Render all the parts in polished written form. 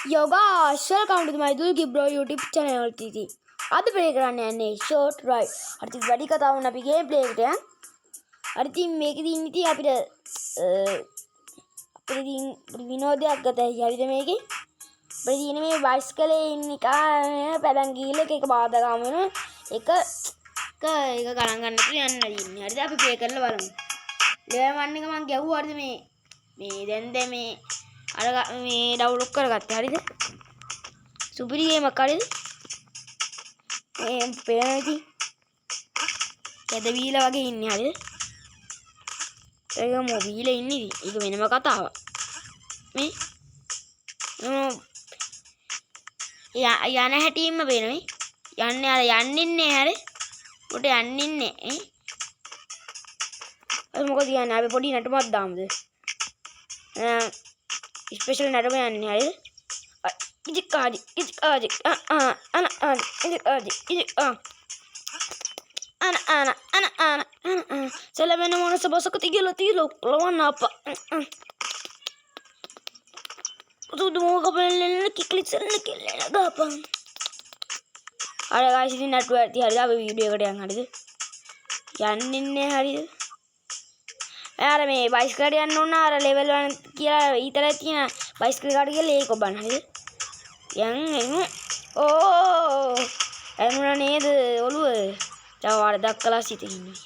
Yo guys, welcome to my Dulki Bro YouTube channel TT. අද play කරන්න යන්නේ short ride. හරි ඉතින් වැඩි කතාවක් නැ අපි ගේම් ප්ලේ එකට යන්න. හරි ඉතින් මේකෙදී ඉතින් අපිට ඉතින් විනෝදයක් ගතයි. හරිද මේකේ? අපිට තියෙන මේ බයිස්කලේ ඉන්න එක පැලන් ගිහලා එක බාධා ගාම වෙනවා. එක ගණන් ගන්න තුරු යන්න තියෙන්නේ. හරිද? අපි ප්ලේ කරලා බලමු. ලෙවල් 1 එක මම ගැහුවා. හරිද මේ දැන් මේ අර මේ ඩවුන්ලෝඩ් කරගත්තා. හරිද? සුපිරි ගේමක්. හරිද? මේ පේනයි කැද වීලා වගේ ඉන්නේ. හරිද? ඒක මොබීලේ ඉන්නේ ඉතින්. ඒක වෙනම කතාවක්. මේ යන හැටියෙම පේනවා. යන්නේ අර යන්නින්නේ. හරි? උඩ යන්නින්නේ. මොකද කියන්නේ අපි පොඩි නටුමක් දාමුද? ස්පෙෂල් නටුම යන්නේ. හරිද? ඉතිකාදි සලමෙන මොනස බොසක තිගල ලවන්න අප සුදු මෝක පෙල්ලෙන්න කික්ලික්සරන්න කෙල්ලෙන ගාපන් අර ගායිසිති නටුව ඇති. හරිද? අපි වීඩියෝ එකට යන්න. හරිද? යන්නින්නේ. හරිද? අර මේ බයිස්කලට යන්න ඕන අර ලෙවල් 1 කියලා ඊතරයි තියෙන බයිස්කල් කාට කියලා ඒක ඔබන්න. හරිද? යන් ඕ එමුණ නේද ඔළුව වරදක් කළා සිතේ ඉන්නේ.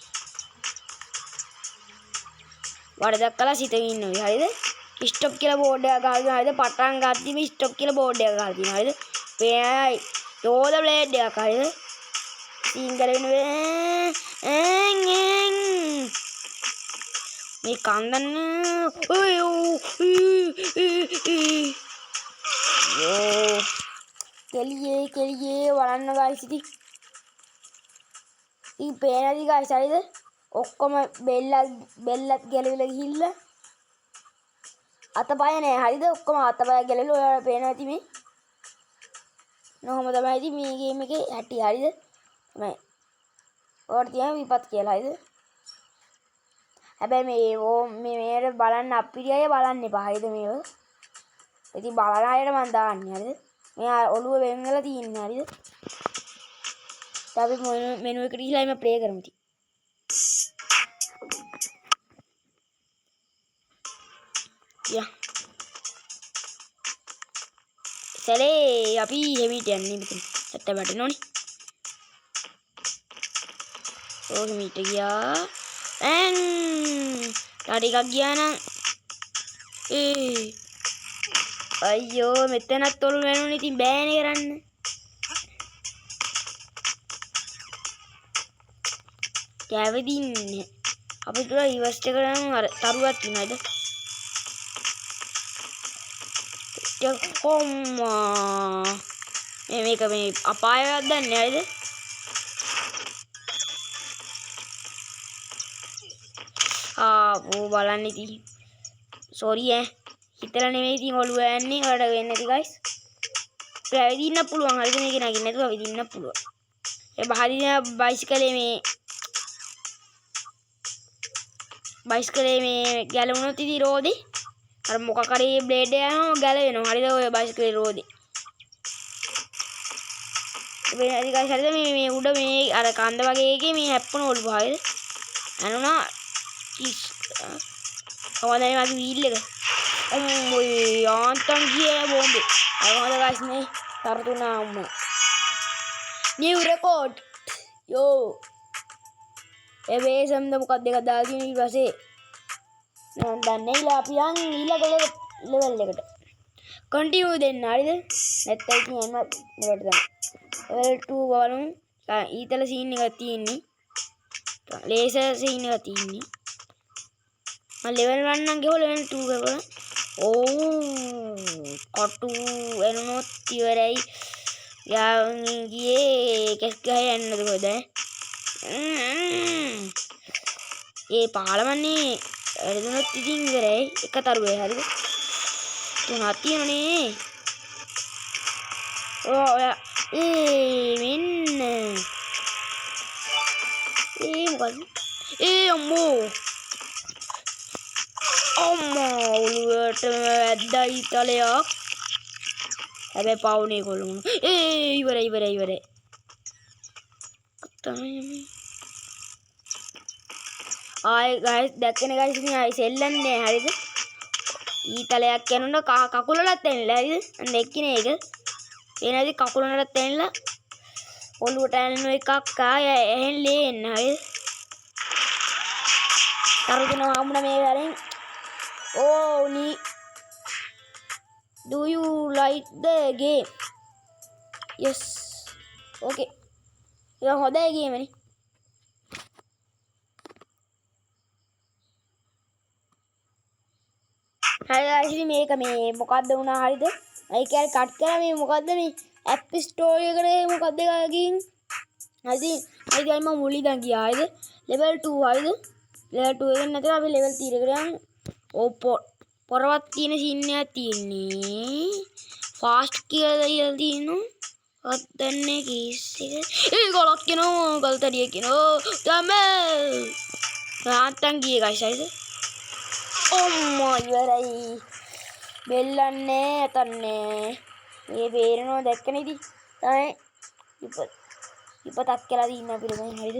වරදක් කළා සිතේ ඉන්නේ. හරිද? ස්ටොප් කියලා බෝඩ් එකක් ගහලා තියෙනවා. හරිද? පටන් ගත්තී මේ ස්ටොප් කියලා බෝඩ් එකක් ගහලා තියෙනවා. හරිද? පේයි යෝද බ්ලේඩ් එකක්. හරිද? සීන් කරගෙන මේ කන්දන්න යෝ කෙලියේ වරන්න ගායිස් ඉතින් ඊ පේනදි ගායිස්. හරිද? ඔක්කොම බෙල්ලත් ගැලවිලා ගිහිල්ලා අතපය නෑ. හරිද? ඔක්කොම අතපය ගැලවිලා ඔයාලා පේනවා ඉතින් මේ නොහොම තමයි ඉතින් මේ ගේම් එකේ හැටි. හරිද? තමයි ඔයාලට තියෙන විපත් කියලා. හරිද? හැබැයි මේර බලන්න අපිරිය අය බලන්න එපා. හරිද? මේව ඉතින් බලන අයට මම දාන්නේ. හරිද? මෙයා ඔළුව වෙන් වෙලා තියෙන්නේ. හරිද? අපි මෙනු එකට ගිහලා එම ප්ලේ කරමු ඉතින්. යා සැලේ අපි හෙවිට යන්නේ මෙතන. ඇත්ත වැටෙනෝනේ. ඕක මීට ගියා. ටිකක් ගියා නම් අයියෝ මෙතනත් ඔලු වෙනුනේ. ඉතින් බෑනේ කරන්න. කැවදින්නේ අපි තුල ඉවස්ට් එක නම් අර තරුවක් තියනයිද? කොම්මා මේක මේ අපායවත් දන්නේ. හරිද? බලන්න ඉතින් සෝරි හිතලා නෙමෙයි ඉතින් ඔළුව යන්නේ. ඔයාලට වෙන්නේ නැති ගයිස්. පැවිදින්න පුළුවන්. හරිද? මේක නගින්න නැතුව විදින්න පුළුවන්. ඒ බහදින බයිස්කලේ මේ ගැලවුණොත් ඉතින් රෝදේ අර මොකක් හරි බ්ලේඩ් එක යනවා ගැලවෙනවා. හරිද? ඔය බයිස්කලේ රෝදේ වෙන ගයිස්. හරිද? මේ උඩ මේ අර කන්ද වගේ එකේ මේ හැප්පුණ ඔළුව. හරිද? අනුනා කවදායි මගේ වීල් එක ඔය යාන්තම් ගියේ බෝම්බේ. අර ගයිස් මේ තරතුණා අම්මා new record යෝ එවේසම්ද මොකක්ද දෙක දාගෙන ඊට පස්සේ මම දන්නේ ඉලා අපි යන් ඊළඟ ලෙවල් එකට කන්ටිනියු දෙන්න. හරිද? නැත්නම් ඉතින් එන්න මෙලට තමයි level 2 බලමු. ඊතල සීන් එකක් තියෙන්නේ. ලේසර් සීන් එකක් තියෙන්නේ. මම level 1 නම් ගෙවල level 2 ගෙවල කටු එනොත් ඉවරයි. ගියේ කෙස් ගහ යන්නද කොහෙද? ඒ පාලමන්නේ එළුනොත් ඉතින් ඉවරයි. එක තරුවේ. හරිද? තුනක් තියෙනනේ. මෙන්න මොකද? අම්මෝ ඔළුවට වැද්දයි තලයක්. හැබැයි පවුනේ කොල්ලුම ඉවරයි ආයි ගයිස් දැක්කනේ ගයිස් ඉතින් ආයි සෙල්ලන්නේ හරිද ඊතලයක් යනොත් කකුලලත් එන්නලා හරිද අන්න එක්කිනේ ඒක එනදී කකුලලත් එන්නලා ඔළුවට ඇනෙන එකක් ආය එහෙල්ලේ එන්න හරිද තරුදිනවා හම්බුන මේ වලින් do you like the game yes okay ඒක හොඳයි ගේම නේ හරි මේක මේ මොකද්ද වුණා හරිද අය කියලා කට් කරා මේ මොකද්ද මේ ඇප් ස්ටෝර් එකට මොකද්ද ගින් හරි මම මුලින් දැන් ගියා හරිද level 2 හරිද level 2 එකෙන් නැතර අපි level 3 එකට යන්න පොරවත් තියෙන සීන් එකක් තියෙන්නේ ෆාස්ට් කියලා තියෙනවා අදන්නේ කීස් එක ගලක් කියනවා ගල්තඩිය කියනවා තමයි රාත්තන් ගියේ ගයිස් හරිද අම්මා ඉවරයි බෙල්ලන්නේ ඇතන්නේ මේ බේරනවා දැක්කනේ ඉතින් තමයි ඉපතක් කියලා දින්න අපිට දැන් හරිද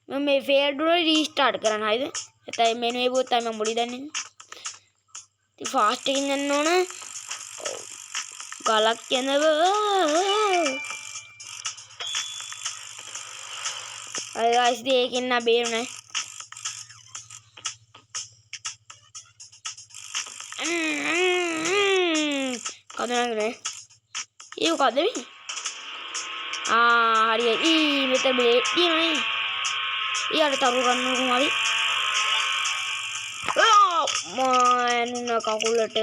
මම මේ ෆේල්ඩ් වල රීස්ටාර්ට් කරන්න හරිද එතයි මෙනු එකේ තමයි මම මුලි දන්නේ ඉතින් ෆාස්ට් එකකින් යන්න ඕන ගලක් යනවා අය ගයිස් දෙකෙන් නා බේරුණා කදනගනේ ඒ මොකද මේ හරි මෙතන බ්ලේඩ් තියෙනනේ ඊයට තරු ගන්න කොහොමද මන්න කකුලට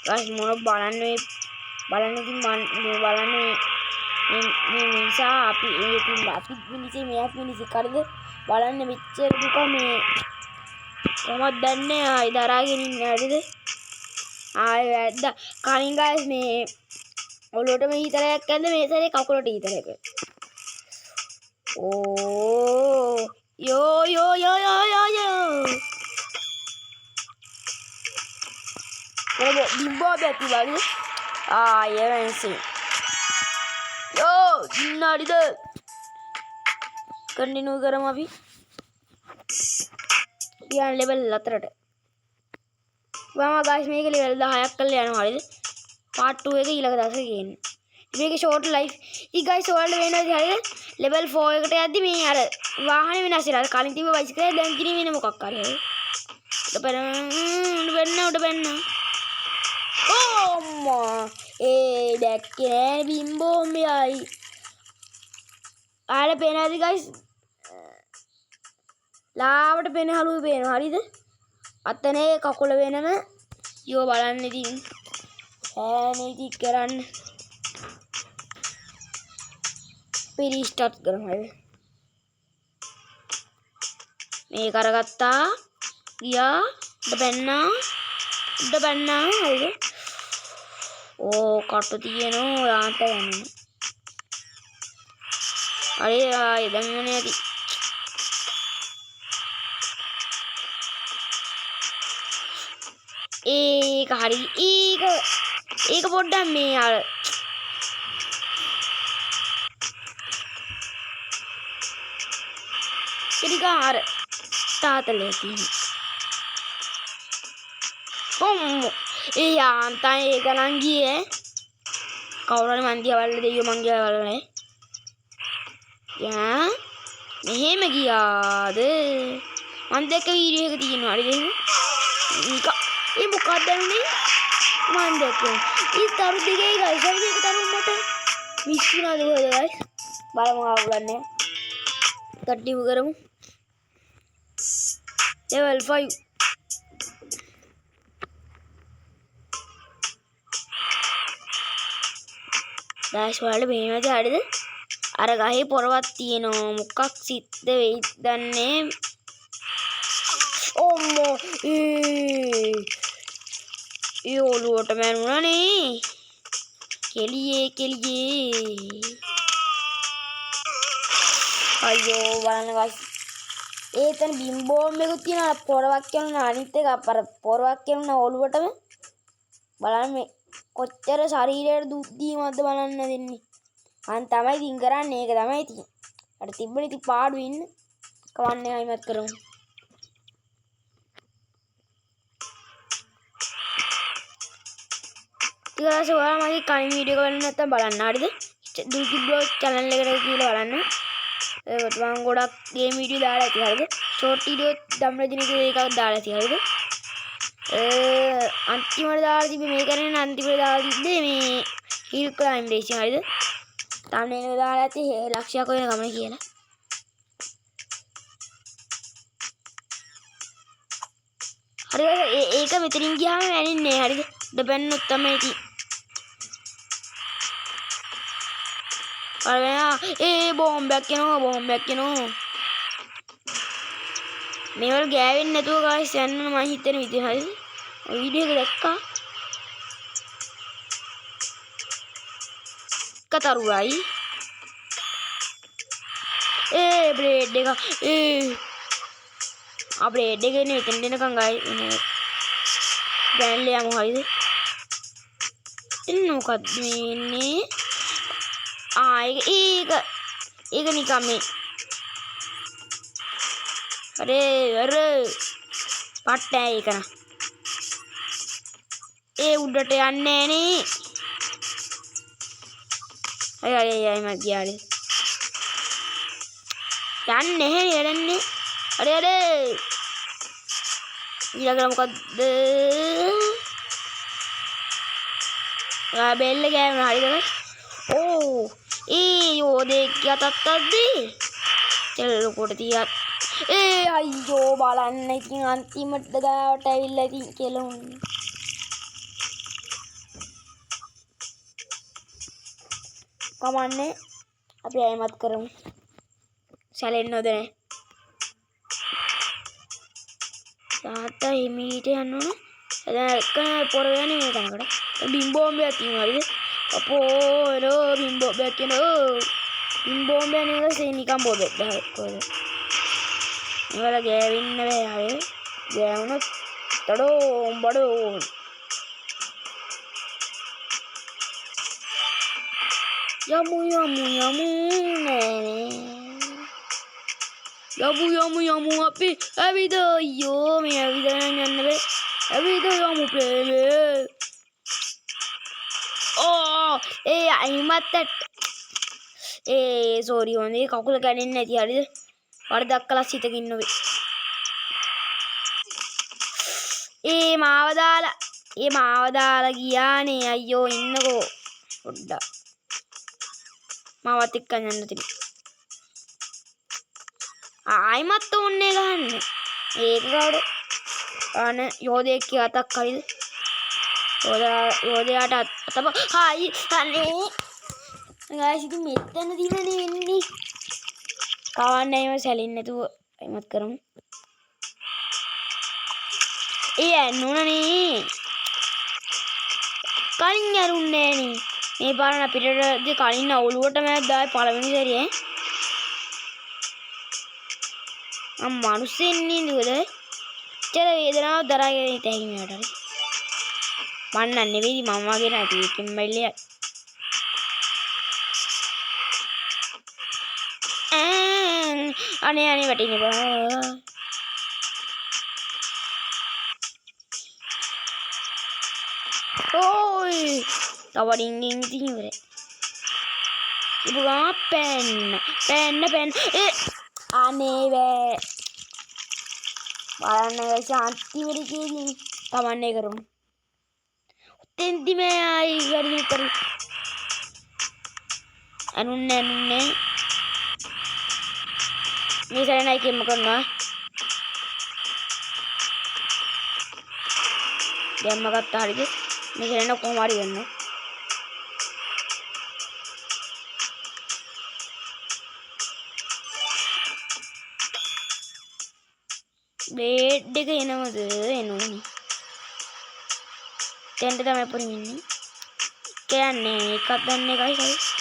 ගයිස් මොන බලන්නේ ඉතින් බලන්නේ මේ නිසා අපි ඒකින් අපි මිනිස්සේ මෙයක් මිනිස්සු කරද බලන්න මෙච්චර දුක මේ කොහොමද දන්නේ ආයි දරාගෙන ඉන්නේ හරිද ආයි වැද්ද කලින් ගයිස් මේ ඔලුවට මේ හිතරයක් ඇද්ද මේ සැරේ කකුලට හිතරයක් යෝ බිම්බෝ බැති වගේ එවන්සි ඉන්නරිද කන්ටිනියු කරමු අපි ගියාන් ලෙවල් 4ට වම ගයිස් මේක ලෙවල් 10ක් කරලා යනවා හරිද පාර්ට් 2 එක ඊළඟ දවසේ ගේන්න මේක ෂෝට් ලයිෆ් ඉතින් ගයිස් ඔයාලට වෙනවද හරිද ලෙවල් 4 එකට යද්දි මේ අර වාහනේ වෙනස් වෙලා කලින් තිබ්බ බයිසිකලේ දැන් කිරි වෙන මොකක් හරි උඩ බැන්න අම්මා දැක්කේ නෑ බිම්බෝම්බයයි ආල පේනවාද ගයිස් ලාවට පේන හලුව පේනවා හරිද අතනේ කකුල වෙනම යෝ බලන්න ඉතින් ඈනේ ඉතින් කරන්න රීස්ටාර්ට් කරමු හරිද මේ කරගත්තා ගියා උඩ බැන්නා හරිද කටු තියෙනවා යාන්ත යන්නේ අरे දැන් මොනේ ඇති ඒක හරි ඒක පොඩ්ඩක් මේ අර කිරිකාර තාතලේ තියෙන යාන්තන් ඒක නම් ගියේ කවුරුහරි මන් දිහා බලලා දෙයියෝ මං ගියා බලන්නේ යා මෙහෙම ගියාද මන් දැක්ක වීඩියෝ එක තියෙනවා හරි දෙන්න ඒ මොකක්ද උනේ මන් දැක්කේ ඊ තරු දිගේ ගයිස් හරි දෙක තරු මට මිස් වුණාද කොහෙද ගයිස් බලමු ආවුලන්නේ කට්ටිව කරමු level 5 ගයිස් ඔයාලට පේනවද හරිද අර ගහේ පොරවක් තියෙනවා මොකක් සිද්ධ වෙයිද දන්නේ ඔම්මෝ ඒ ඔලුවට මැනුණානේ කෙලියේ අයියෝ බලන්න ගයිස් ඒතන බිම්බෝම් එකක් තියෙනවා පොරවක් යනවා අනිත් එක අපර පොරවක් යනවා ඔළුවටම බලන්න මේ කොච්චර ශරීරයට දුක් දීමක්ද බලන්න දෙන්නේ අන් තමයි ඉතින් කරන්නේ ඒක තමයි ඉතින් අර තිබ්බනේ ඉතින් පාඩු ඉන්න කවන්නේ අයිමත් කරමු ඊට ඔයාලා මගේ කලින් වීඩියෝ එක බලන්න නැත්නම් බලන්න හරිද දුකි බ්ලොග් channel එකට ගිහලා බලන්න ඒකට මම ගොඩක් ගේම් වීඩියෝ දාලා ඇති හරිද ෂෝට් වීඩියෝ ධම්රජිනී කියලා එකක් දාලා ඇති හරිද අන්තිමට දාලා තිබ්බේ මේ කරන්නේ අන්තිමට දාලා තිබ්බේ මේ හිල් ක්ලයිම්බ් රේසින් හරිද thumbnail එක දාලා ඇති ලක්ෂයක් වෙන ගමන කියලා හරිද ඒක මෙතනින් ගියාම වැනින්නේ හරිද දෙපැන්නොත් තමයි ඉතින් බෝම්බයක් යනවා මේවල ගෑවෙන්නේ නැතුව ගායිස් යන්න මම හිතන විදිහ හරිද ඔය වීඩියෝ එක දැක්කා කතරුවයි බ්‍රේඩ් එක බ්‍රේඩ් එක එන්නේ එතන දෙනකන් ගායිස් ගෑන්ල යමු හරිද එන්න මොකක්ද මේ ඒක නිකන් මේ අර පට්ටෑ ඒක නා උඩට යන්නේ නේ අය මත් ගියාලේ යන්නේ නැහැ අර ඊළඟට මොකද්ද බෙල්ල ගෑවුනා හරිද යෝදේ යතත්තද්දී චෙල්ල කොට තියත් අයියෝ බලන්න ඉතින් අන්තිමට ගාවට ඇවිල්ලා ඉතින් කෙලුන්නේ කමන්නේ අපි අයමත් කරමු සැලෙන්න ඕද නැහැ තාත්තා හිමීට යන්න ඕන දැන් එක්ක පොර යන්නේ මේ තැනකට බිම්බෝම්බයක් තියෙනවා හරිද අපෝ එරෝ බිම්බෝම්බයක් කියනවා බිම්බෝම්බයක් නෙවෙයි නිකන් බෝබෙක් කොහෙද මේවල ගෑවෙන්න බෑ හරිද ගෑවුනොත් බඩෝ යමු අපි ඇවිද අයියෝ මේ ඇවිදගෙන යන්න බෑ ඇවිද යමු ප්‍රේමේ අයිමත් සෝරි හොඳේ කකුල කැඩෙන්නේ නැති හරිද වරදක් කළා සිතකින් නොවේ මාව දාලා ගියානේ අයියෝ ඉන්නකෝ පොඩ්ඩක් මාවත් එක්ක යන්න තිබි ආයිමත් ඕන්නේ ගන්න ඒක කවුද අන යෝධයෙක් කියතක් හරිද යෝධයාට අතප හායි අනේ ගායිස් ඉතින් මෙතන දිනනේ වෙන්නේ කවන්නේ එම සැලින් නැතුව අයිමත් කරමු ඇන්නුනනේ කලින් ඇරුන්නේ නෑනේ මේ පාරන පිටට කලින් අවුලුවටම දායි පළවෙනි සැරියේ මනුස්සෙන්නේ නේද චර වේදනාව දරාගෙන ඉත හැකි මේකට හරි මන්න නෙවෙයි මම වගේ නැති එකෙන් මයිලේ අනේ වැටිනේ බා ඕයි තවරින් ඉතින් ඉවරයි ඉබුගා පෙන්න අනේ වේ බලන්න ශාන්ති මෙරිකේදී තමන්නේ කරමු තෙන්දි මේ ආයි ගරිය කරු අනුන්නේ මේ සරණයි කෙම කරනවා දැම්ම ගත්තා හරිද මේ සරණ කොහොම හරි ගන්න බේඩ් එක එනවද එනෝනේ තෙන්ට තමයි පුරින් ඉන්නේ කියන්නේ එකක් ගන්න එකයි සයි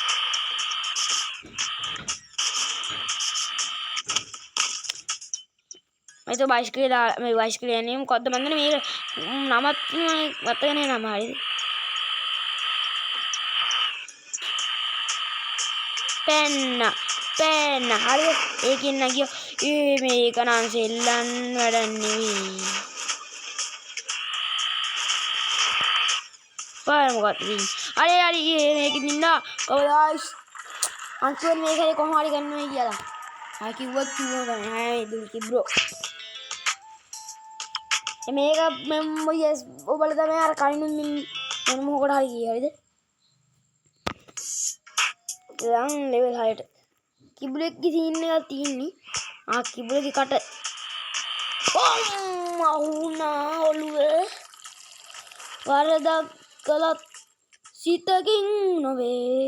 ඊට බයිස්කලේ දාලා මේ බයිස්කලේ යන්නේ මොකද්ද මන් දන්නේ මේක නමත් මතක නෑ නම හරිද පෙන්න හරි ඒකින් නැගිය මේක නම් සෙල්ලම් වැඩක් නෙවෙයි පාර මොකක්ද හරි මේකෙන් ඉන්න කොහොමද අන්තිමට මේකේ කොහොම හරි ගන්නවා කියලා ආ කිව්වා තමයි ආ දුල්කි බ්‍රෝ මේක මම යස් ඔබලා තමයි අර කලින් මම මොකටද හරි කියේ හරිද දැන් ලෙවල් 6ට කිබුලෙක්ගේ සීන් එකක් තියෙන්නේ ආ කිබුලෙක්ගේ කට අහුණා ඔළුවේ වරදක් කළත් සිතකින් නොවේ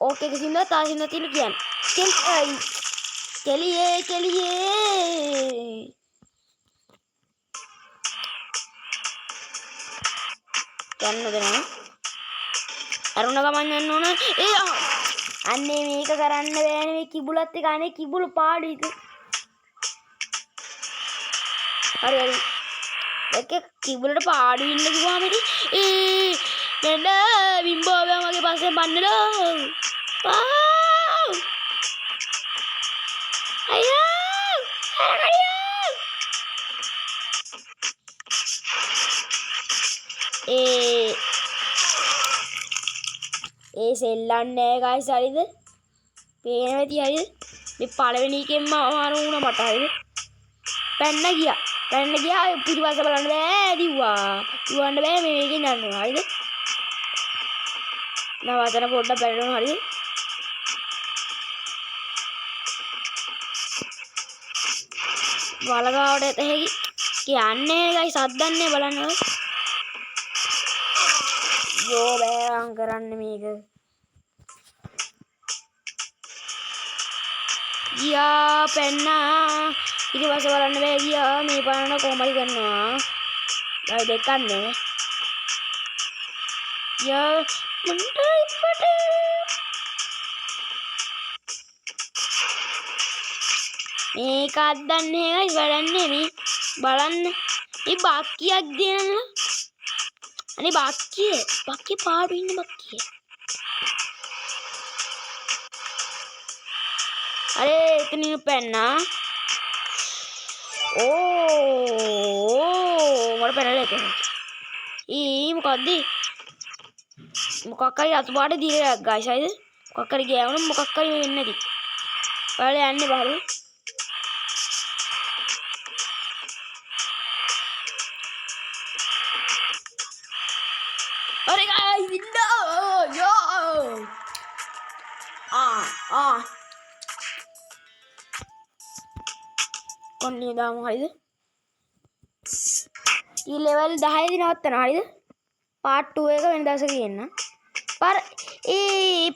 ඕකේ කිසිම තාසින්න තියෙන කියන්නේ කෙලියේ යන්න දෙනවා අරුණ ගමන් යන්න ඕන අන්නේ මේක කරන්න බෑනේ මේ කිබුලත් එක අනේ කිබුල පාඩු එක හරි එක කිබුලට පාඩු ඉන්න කිව්වම මෙන්න බිම්බෝව මගේ පස්සේ බන්නලා ඒ සෙල්ලන්නේ ගයිස් හරිද පේන වෙති හරිද මේ පළවෙනි එකෙන්ම අමාරු වුණා මට හරිද පැන්න ගියා පිටිපස්ස බලන්න බෑ දිව්වන්න බෑ මේකෙන් යන්න ඕන හරිද නවතන පොඩ්ඩක් බැලුණා හරිද වලගාවට එත හැකි කියන්නේ ගයිස් අද්දන්නේ බලන්න යෝ බෑම් කරන්න මේක ගියා පැන්නා ඊට පස්සේ බලන්න බෑ ගියා මේ පාන කොහමද කරනවා දැන් දෙකන්නේ යා මන්ට ඉපට මේක අද්දන්නේ ගයිස් වැඩන්නේ මේ බලන්න මේ බක්කියක් දෙනවා අනේ බක්කිය පාඩු ඉන්න බක්කිය අරේ එතනින් පැන්නා මට පැනලා එතන මොකක්ද මොකක් හරි අතු පාට දීලා ගයිස් හරිද මොකක් හරි ගෑවුනොත් මොකක් හරි වෙන්නේ නැති ඔයාලා යන්නේ බහලු अरे guys no yo කොන්නේ දාමු හරිද ඊ ලෙවල් 10 දී නවත්තන හරිද පාර්ට් 2 එක වෙන දවසක කියන්න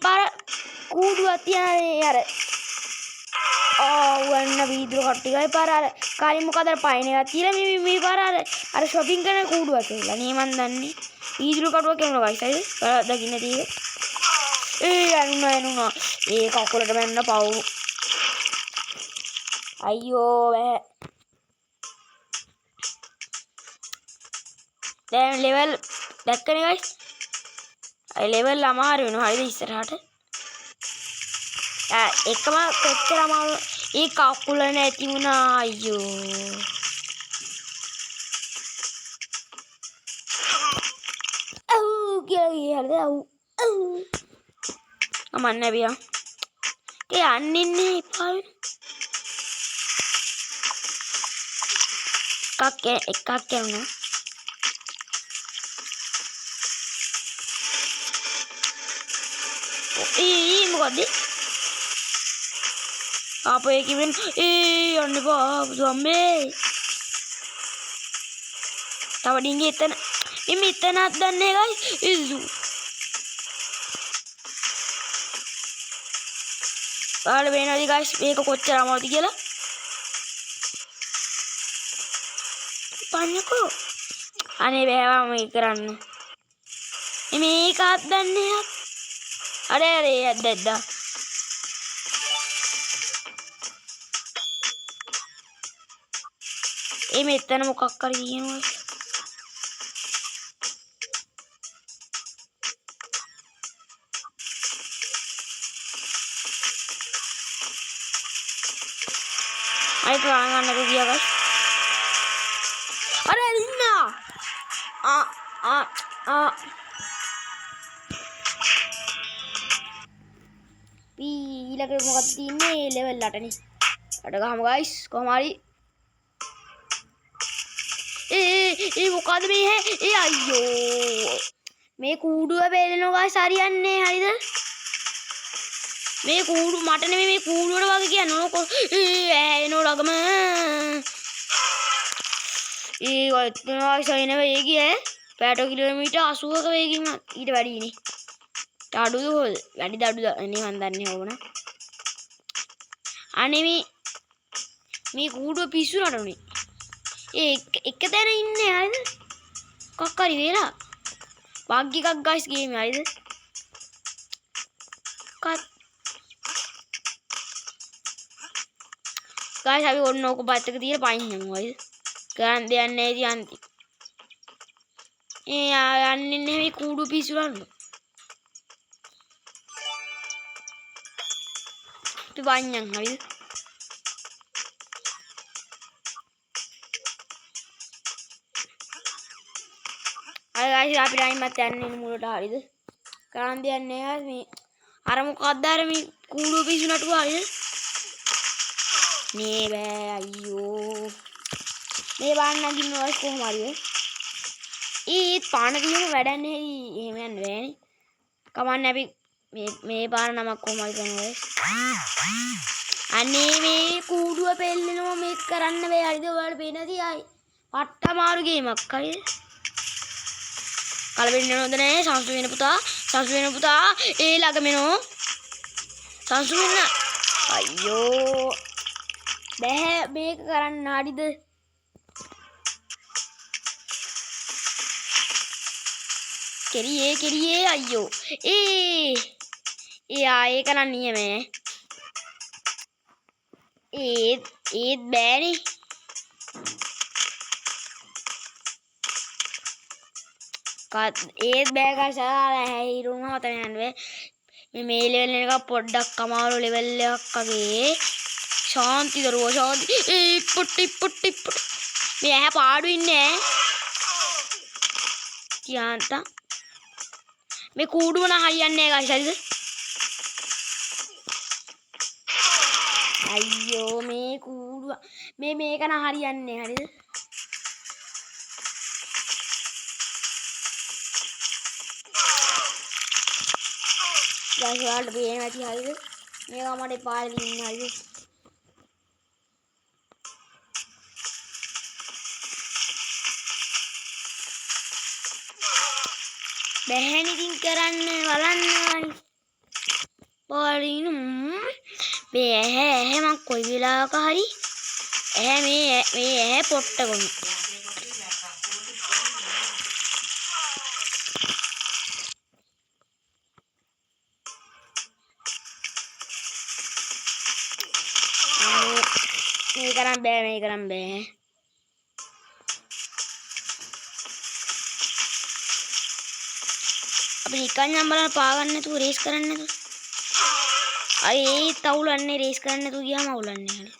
පාර කූඩුවක් තියනේ අර වන්න වීදුරු කට්ටියයි පාර අර කාලි මොකද අර පයින් එකක් තියලා මේ පාර අර shopping කරන කූඩුවක් කියලා නේ මන් දන්නේ වීදුරු කටුවක් කියනවා guys හරිද දකින්න තියෙක යන්නුනා ඒ කකුලට මැන්න පව් අයියෝ බෑ දැන් ලෙවල් දැක්කනේ guys අය ලෙවල් අමාරු වෙනවා හරිද ඉස්සරහට එකම කොච්චර අමාරු ඒ කකුල නැති වුණා අයියෝ හරිද අමන්න බියා ඒ යන්නේ එපා එකක් කරනවා මොකක්ද අපේ කිවෙන් යන්න එපා අම්මේ තව ඩිංගේ එතන මෙතනත් දන්නේ ගයිස් ඔයාලා වෙනවද ගයිස් මේක කොච්චර අමාරුද කියලා පන්නකෝ අනේ බෑවා මේක කරන්න මේකත් දන්නේ අරේ ඇද්දා මෙතන මොකක් හරි කියනවා. අයි ගාන ගන්නක ගියා guys. අර ඉන්නා. ඊළඟට මොකක්ද තියෙන්නේ ලෙවල් 8 නේ. අඩ ගහමු guys කොහොම හරි. මොකද මේ අයියෝ මේ කූඩුව බේලනවා guys හරියන්නේ හරිද? මේ කූඩු මට නෙමෙයි මේ කූඩුවට වගේ කියන්නේ එනෝ ළඟම guys එන වේගය පැට කිලෝමීටර් 80ක වේගකින් ඊට වැඩිනේ. අඩුද හොද වැඩිද අඩුද එනේ මන් දන්නේ ඕන. අනේ මේ කූඩුව පිස්සු නටුනේ. එක තැන ඉන්නේ හරිද? මොකක් හරි වෙලා. බග් එකක් guys ගේමේ හරිද? guys අපි ඔන්න ඕක පැත්තක තියලා පයින් යමු හරිද? ගන්න දෙයක් නැහැ ඉතින් අන්ති. යන්නේ නෙමෙයි කූඩුව පිස්සු නටනවා. අපි පයින් යමු හරිද? guys අපි රයිමත් යන්නේ මුලට හරිද? කරන් දෙයක් නෑ මේ අර මොකක්ද අර මේ කූඩුව පිස්සු නටුවා හරිද? නේ බෑ අයියෝ මේ බාන්න නගින්න guys කොහොම හරි පාන තියෙන වැඩක් නෙයි එහෙම යන්න බෑනේ. කමන්නේ අපි මේ පාන නමක් කොහොම හරි කරනවා guys. අනේ මේ කූඩුව පෙල්ලෙනවා මේක කරන්න බෑ හරිද? ඔයාලට පේනදී ආයි පට්ට මාරු ගේමක් හරිද? කලබල වෙන්න හොඳ නෑ. සංසු වෙන පුතා ළඟමෙනෝ සංසු වෙන්න. අයියෝ බෑ මේක කරන්න හරිද? කෙරියේ අයියෝ ඒක නම් නියමයි. ඒත් බෑනේ. ඒත් බෑ guys හිරුණා තන යන්නේ. මේ ලෙවල් එක පොඩ්ඩක් අමාරු ලෙවල් එකක් වගේ. ශාන්ති දරුවෝ ශාන්ති. පුට්ටි මේ ඇහැ පාඩු ඉන්නේ තියාන්තා. මේ කූඩුව නම් හරියන්නේ නැහැ guys හරිද? අයියෝ මේ කූඩුව මේක නම් හරියන්නේ හරිද? guys ඔයාලට පේන්නේ නැති හරිද? මේක මට පාරේ ඉන්න හරිද? බැහැනි ඉතින් කරන්න බලන්න පාරින් මේ ඇහැ මං කොයි වෙලාවක හරි මේ ඇහැ පොට්ට ගොනු. මේ කරන් බෑ. අපි නිකන් නම් බලන්න පාගන්න නැතුව රේස් කරන්න නැතුව. අයි තවුලන්නේ රේස් කරන්න නැතුව ගියාම අවුලන්නේ හරි.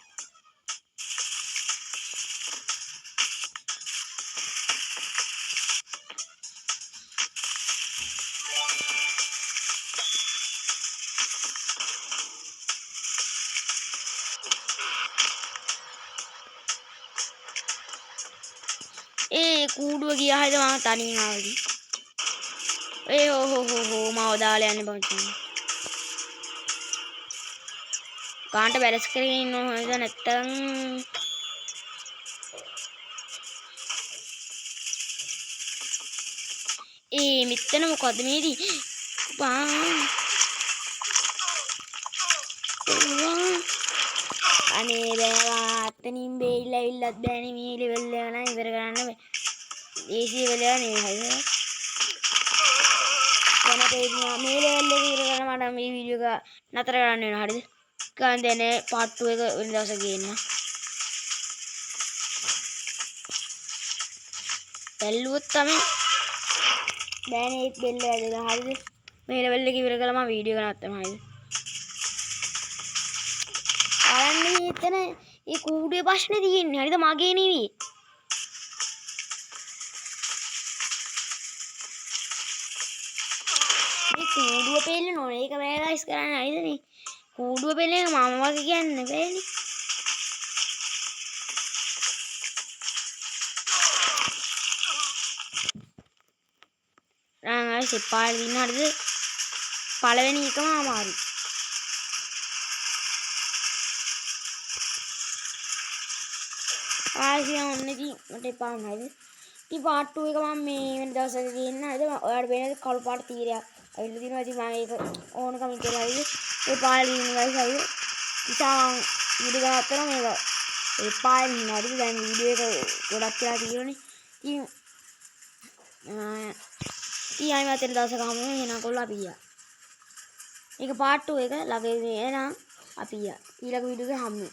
කූඩුව ගියා හරිද මම තනියෙන් ආවදී. හෝ මාව දාලා යන්නේ බං. කාන්ට බැලස් කරගෙන ඉන්න ඕනද නැත්තම් මෙතන මොකද්ද මේදී අනේ බෑවා අතනින් බේරිලා ඉල්ලත් බෑනේ මේ ලෙවල් එක නම් ඉවර කරන්න බෑ. ඒසි ලෙවල් එක නේ හරිද? මේ ලෙවල් එක ඉවර කරන්න මට මේ වීඩියෝ එක නතර කරන්න වෙනවා හරිද? ගන්න දෙන්නේ පාර්ට් 2 එක වෙන දවසක ගේන්න. බැලුවොත් තමයි බෑනේ ඒත් බෙල්ල වැදලා හරිද මේ ලෙවල් එක ඉවර කළා මම වීඩියෝ එක නවත්තනවා හරිද බලන්න එතන ඒ කූඩුවේ ප්‍රශ්නේ තියෙන්නේ හරිද මගේ නෙවෙයි මේ කූඩුව පෙල්ලන ඕනේ ඒක බෑ ගයිස් කරන්න හරිද මේ කූඩුව පෙල්ලන මම වගේ කියන්න බෑනේ ගයිස් එපාර දින්න හරිද පළවෙනි එකම අමාරුයි ආයෙත් ඔන්න ඉතින් මට එපා නේද ඉතින් part 2 එක මම මේ වෙන දවසක ගේන්න හරිද ඔයාලට වෙන කළු පාට තීරයක් අවිල්ල දිනවා ඉතින් මම ඒක ඕන කමින් කරලා හරිද ඒ පාළේ ඉන්න ගයිස් හරිද ඉතින් වීඩියෝ එක ගත්තා මේක ඒ පාළේ ඉන්න හරිද දැන් වීඩියෝ එක ගොඩක් කියලා තියෙන්නේ ඉතින් ආයෙ මතර දවසක හමු වෙනවා කොල්ල අපි ගියා ඒක part 2 එක ළඟදී එනවා අපි ගියා ඊළඟ වීඩියෝ එකේ හමු